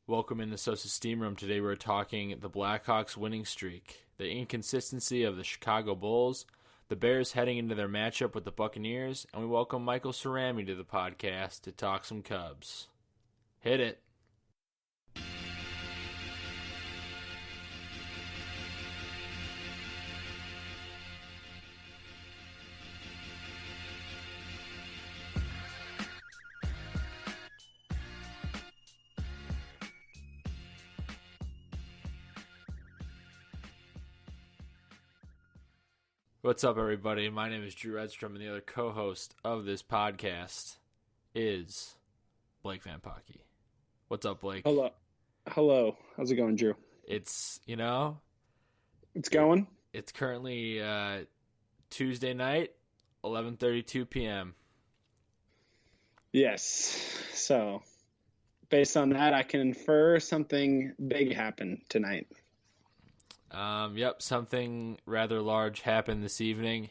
Welcome in the sosassteamroom. Today we're talking the Blackhawks winning streak, the inconsistency of the Chicago Bulls, the Bears heading into their matchup with the Buccaneers, and we welcome Michael Cerami to the podcast to talk some Cubs. Hit it. What's up, everybody? My name is Drew Edstrom, and the other co-host of this podcast is Blake Van Pocky. What's up, Blake? Hello. How's it going, Drew? It's going. It's currently Tuesday night, 11:32 p.m. Yes. So, based on that, I can infer something big happened tonight. Yep, something rather large happened this evening.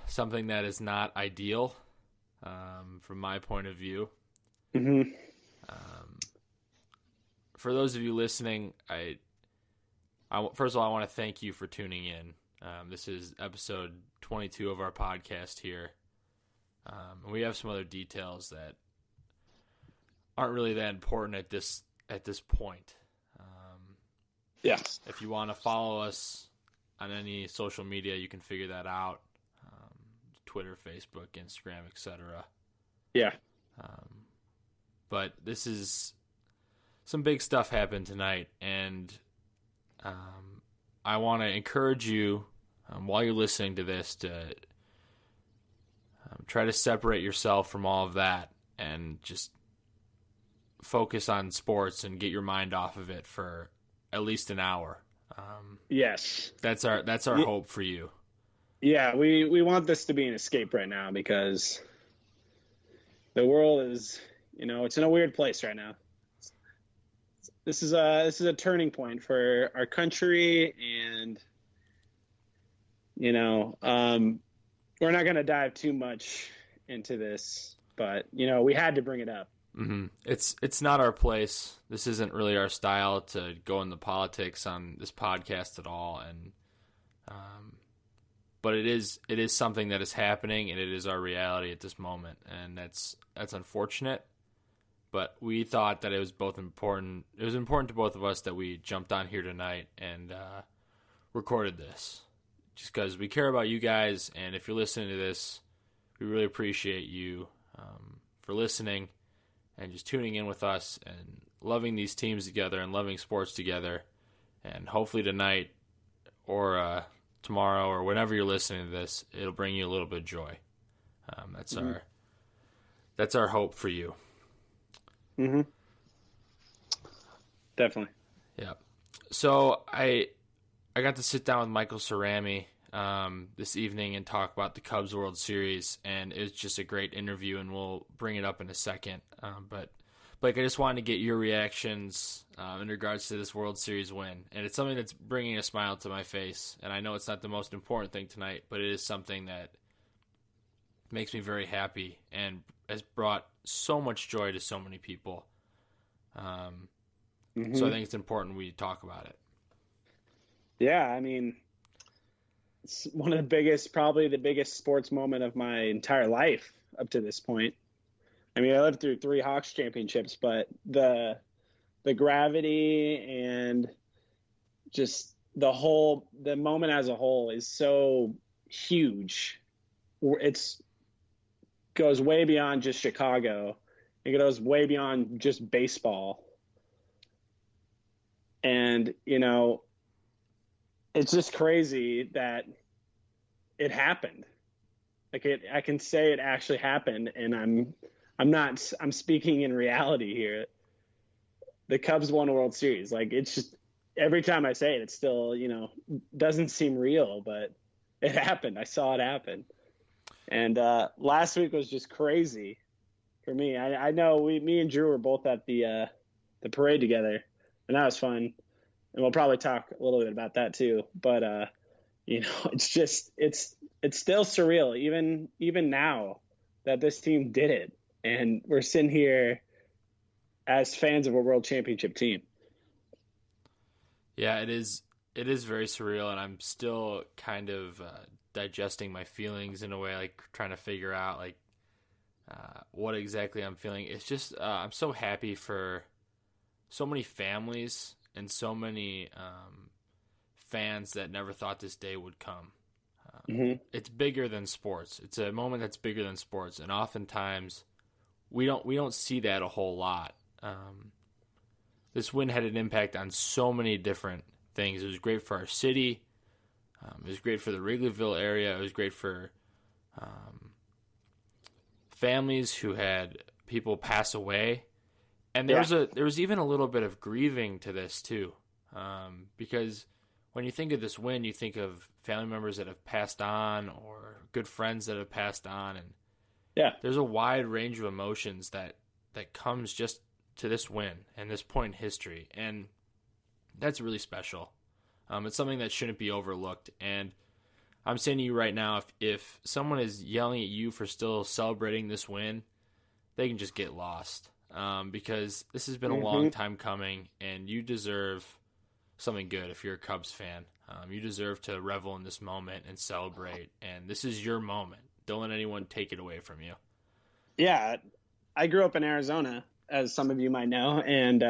Something that is not ideal, from my point of view. Mm-hmm. For those of you listening, first of all, I want to thank you for tuning in. This is episode 22 of our podcast here. And we have some other details that aren't really that important at this point. Yes. If you want to follow us on any social media, you can figure that out. Twitter, Facebook, Instagram, etc. Yeah. But this is some big stuff happened tonight, and I want to encourage you, while you're listening to this, to try to separate yourself from all of that and just focus on sports and get your mind off of it for at least an hour. Yes. That's our hope for you. Yeah, we want this to be an escape right now because the world is, it's in a weird place right now. This is a turning point for our country, and we're not going to dive too much into this, but we had to bring it up. Mm-hmm. It's not our place. This isn't really our style to go into politics on this podcast at all, and but it is something that is happening, and it is our reality at this moment, and that's unfortunate. But we thought that it was both important. It was important to both of us that we jumped on here tonight and recorded this, just because we care about you guys, and if you're listening to this, we really appreciate you for listening. And just tuning in with us and loving these teams together and loving sports together. And hopefully tonight or tomorrow or whenever you're listening to this, it'll bring you a little bit of joy. That's our hope for you. Mm-hmm. Definitely. Yeah. So I got to sit down with Michael Cerami this evening and talk about the Cubs World Series, and it was just a great interview, and we'll bring it up in a second. But Blake, I just wanted to get your reactions in regards to this World Series win, and it's something that's bringing a smile to my face. And I know it's not the most important thing tonight, but it is something that makes me very happy and has brought so much joy to so many people. So I think it's important we talk about it. Yeah, I mean, it's one of the biggest, probably the biggest sports moment of my entire life up to this point. I mean, I lived through 3 Hawks championships, but the gravity and just the moment as a whole is so huge. It goes way beyond just Chicago. It goes way beyond just baseball. And, it's just crazy that it happened. Like I can say it actually happened, and I'm speaking in reality here. The Cubs won a World Series. Like, it's just, every time I say it, it's still, doesn't seem real, but it happened. I saw it happen. And last week was just crazy for me. I know me and Drew were both at the parade together, and that was fun. And we'll probably talk a little bit about that too. But it's just it's still surreal, even now, that this team did it, and we're sitting here as fans of a world championship team. Yeah, it is. It is very surreal, and I'm still kind of digesting my feelings in a way, like trying to figure out like what exactly I'm feeling. It's just I'm so happy for so many families and so many fans that never thought this day would come. It's bigger than sports. It's a moment that's bigger than sports, and oftentimes we don't see that a whole lot. This win had an impact on so many different things. It was great for our city. It was great for the Wrigleyville area. It was great for families who had people pass away, and there was even a little bit of grieving to this too, because when you think of this win, you think of family members that have passed on or good friends that have passed on, and there's a wide range of emotions that comes just to this win and this point in history, and that's really special. It's something that shouldn't be overlooked, and I'm saying to you right now, if someone is yelling at you for still celebrating this win, they can just get lost, because this has been a long time coming, and you deserve something good if you're a Cubs fan. You deserve to revel in this moment and celebrate, and this is your moment. Don't let anyone take it away from you. Yeah, I grew up in Arizona, as some of you might know, and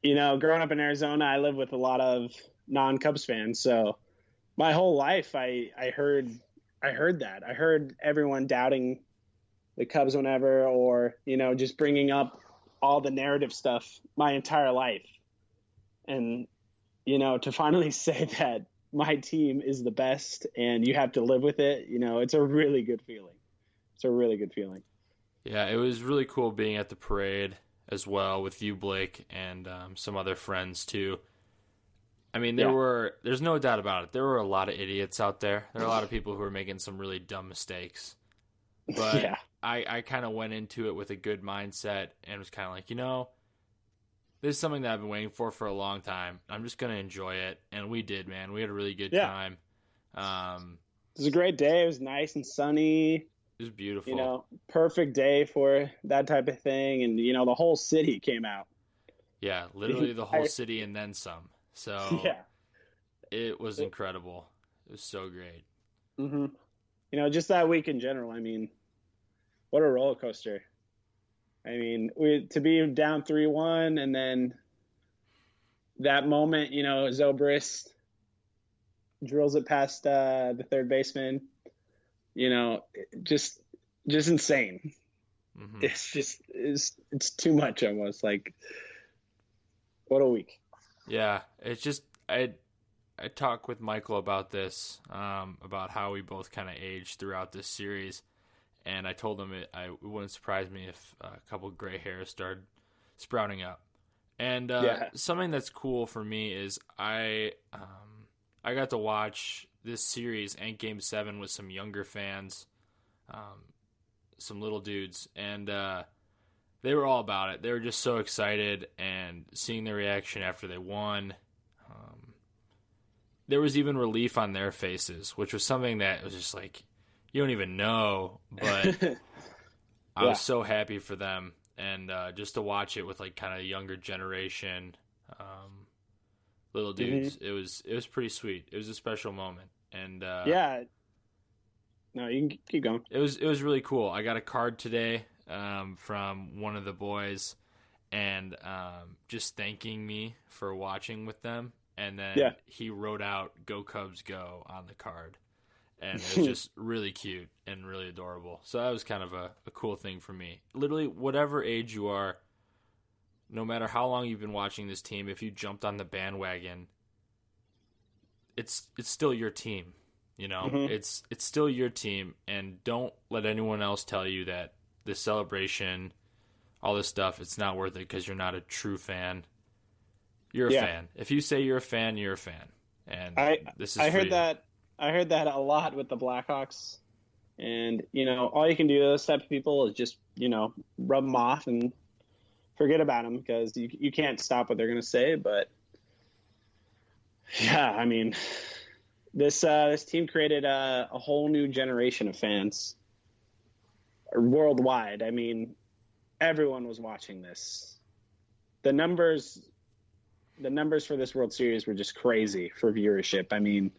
growing up in Arizona, I live with a lot of non-Cubs fans, so my whole life I heard that. I heard everyone doubting the Cubs whenever, or just bringing up all the narrative stuff my entire life. And to finally say that my team is the best and you have to live with it, it's a really good feeling. It's a really good feeling. Yeah, it was really cool being at the parade as well with you, Blake, and some other friends too. I mean, there's no doubt about it. There were a lot of idiots out there. There are a lot of people who were making some really dumb mistakes. But I kind of went into it with a good mindset and was kind of like, this is something that I've been waiting for a long time. I'm just going to enjoy it. And we did, man. We had a really good time. It was a great day. It was nice and sunny. It was beautiful. Perfect day for that type of thing. And, the whole city came out. Yeah, literally the whole city and then some. So it was incredible. It was so great. Just that week in general. I mean, what a roller coaster. I mean, to be down 3-1, and then that moment, Zobrist drills it past the third baseman. Just insane. It's too much almost. Like, what a week. Yeah, it's just I talked with Michael about this, about how we both kind of aged throughout this series. And I told him it wouldn't surprise me if a couple gray hairs started sprouting up. And something that's cool for me is I got to watch this series and Game 7 with some younger fans, some little dudes, and they were all about it. They were just so excited, and seeing their reaction after they won. There was even relief on their faces, which was something that was just like, you don't even know, but I was so happy for them, and just to watch it with like kind of a younger generation, little dudes, it was pretty sweet. It was a special moment, and no, you can keep going. It was really cool. I got a card today from one of the boys, and just thanking me for watching with them, and then he wrote out "Go Cubs Go" on the card. And it was just really cute and really adorable. So that was kind of a cool thing for me. Literally, whatever age you are, no matter how long you've been watching this team, if you jumped on the bandwagon, it's still your team. It's still your team, and don't let anyone else tell you that the celebration, all this stuff, it's not worth it because you're not a true fan. You're a fan. If you say you're a fan, you're a fan. And this is I heard that. I heard that a lot with the Blackhawks, and all you can do to those type of people is just rub them off and forget about them, because you can't stop what they're going to say. But I mean, this team created a whole new generation of fans worldwide. I mean, everyone was watching this, the numbers for this World Series were just crazy for viewership. I mean,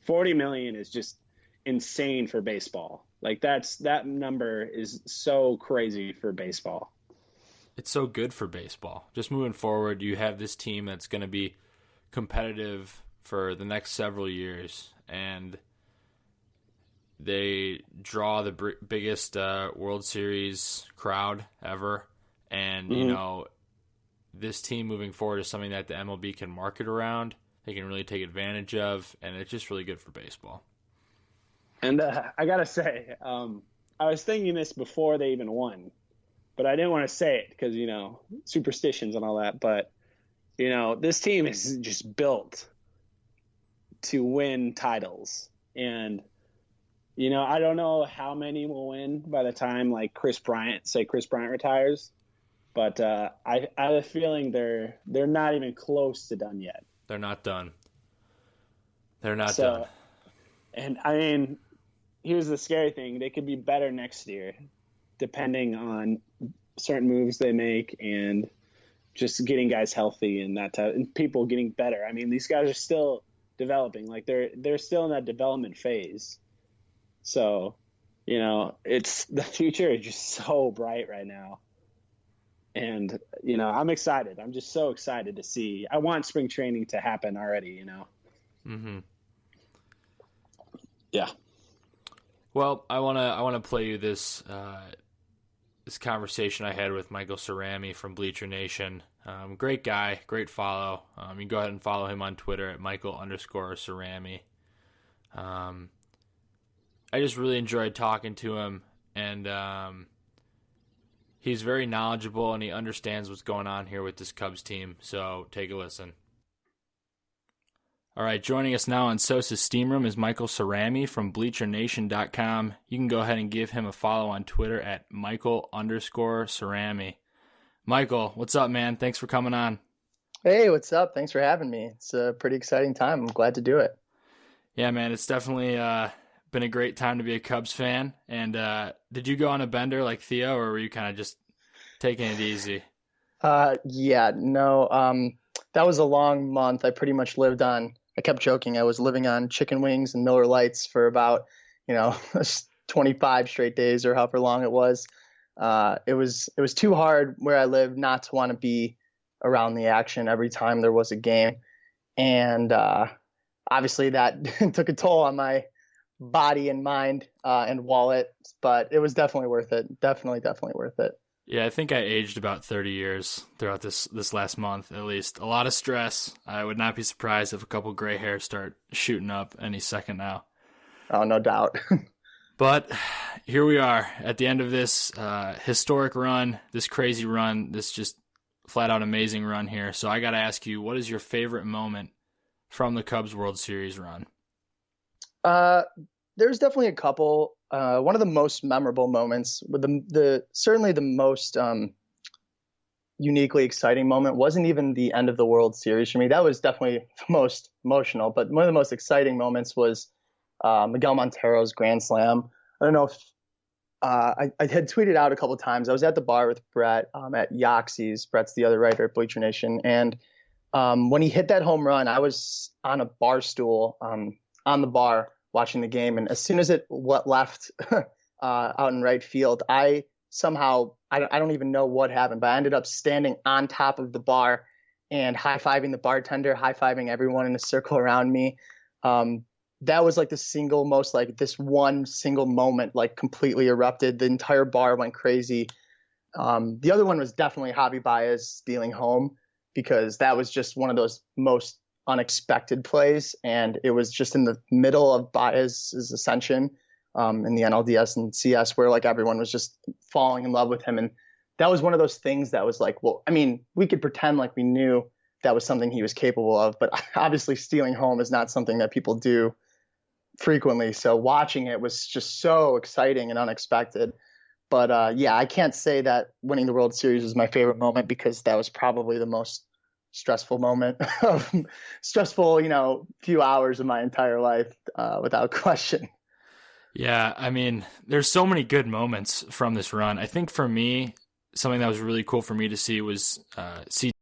40 million is just insane for baseball. Like that number is so crazy for baseball. It's so good for baseball. Just moving forward, you have this team that's going to be competitive for the next several years, and they draw the biggest World Series crowd ever. And, you know, this team moving forward is something that the MLB can market around. They can really take advantage of, and it's just really good for baseball. And I got to say, I was thinking this before they even won, but I didn't want to say it because, you know, superstitions and all that. But, you know, this team is just built to win titles. And, you know, I don't know how many will win by the time, like, Chris Bryant retires. But I have a feeling they're not even close to done yet. They're not done. They're not done. And, I mean, here's the scary thing. They could be better next year, depending on certain moves they make and just getting guys healthy and that type, and people getting better. I mean, these guys are still developing. Like, they're still in that development phase. So, you know, the future is just so bright right now. And, you know, I'm excited. I'm just so excited to see. I want spring training to happen already, you know. Mm-hmm. Yeah. Well, I wanna play you this conversation I had with Michael Cerami from Bleacher Nation. Great guy, great follow. You can go ahead and follow him on Twitter at Michael_Cerami. I just really enjoyed talking to him, and he's very knowledgeable, and he understands what's going on here with this Cubs team. So take a listen. All right, joining us now on Sosa's Steam Room is Michael Cerami from BleacherNation.com. You can go ahead and give him a follow on Twitter at Michael_Cerami. Michael, what's up, man? Thanks for coming on. Hey, what's up? Thanks for having me. It's a pretty exciting time. I'm glad to do it. Yeah, man, it's definitely been a great time to be a Cubs fan. And did you go on a bender like Theo, or were you kind of just taking it easy? That was a long month. I pretty much lived on, I kept joking, I was living on chicken wings and Miller Lights for about, 25 straight days or however long it was. It was too hard where I live not to want to be around the action every time there was a game. And obviously that took a toll on my body and mind and wallet, but it was definitely worth it. Definitely worth it. Yeah, I think I aged about 30 years throughout this last month, at least. A lot of stress. I would not be surprised if a couple gray hairs start shooting up any second now. Oh, no doubt. But here we are at the end of this historic run, this crazy run, this just flat-out amazing run here. So I got to ask you, what is your favorite moment from the Cubs World Series run? There's definitely a couple. One of the most memorable moments, with certainly the most uniquely exciting moment, wasn't even the end of the World Series for me. That was definitely the most emotional. But one of the most exciting moments was Miguel Montero's grand slam. I don't know if I had tweeted out a couple of times. I was at the bar with Brett at Yoxie's. Brett's the other writer at Bleacher Nation, and when he hit that home run, I was on a bar stool on the bar watching the game. And as soon as it left out in right field, I don't even know what happened, but I ended up standing on top of the bar and high-fiving the bartender, high-fiving everyone in a circle around me. That was like the single most, like this one single moment, like completely erupted. The entire bar went crazy. The other one was definitely Javi Baez stealing home, because that was just one of those most unexpected plays, and it was just in the middle of Baez's ascension in the NLDS and CS, where like everyone was just falling in love with him. And that was one of those things that was like, well, I mean, we could pretend like we knew that was something he was capable of, but obviously stealing home is not something that people do frequently. So watching it was just so exciting and unexpected. But yeah, I can't say that winning the World Series was my favorite moment, because that was probably the most stressful moment of stressful, few hours of my entire life, without question. Yeah, I mean, there's so many good moments from this run. I think for me, something that was really cool for me to see was see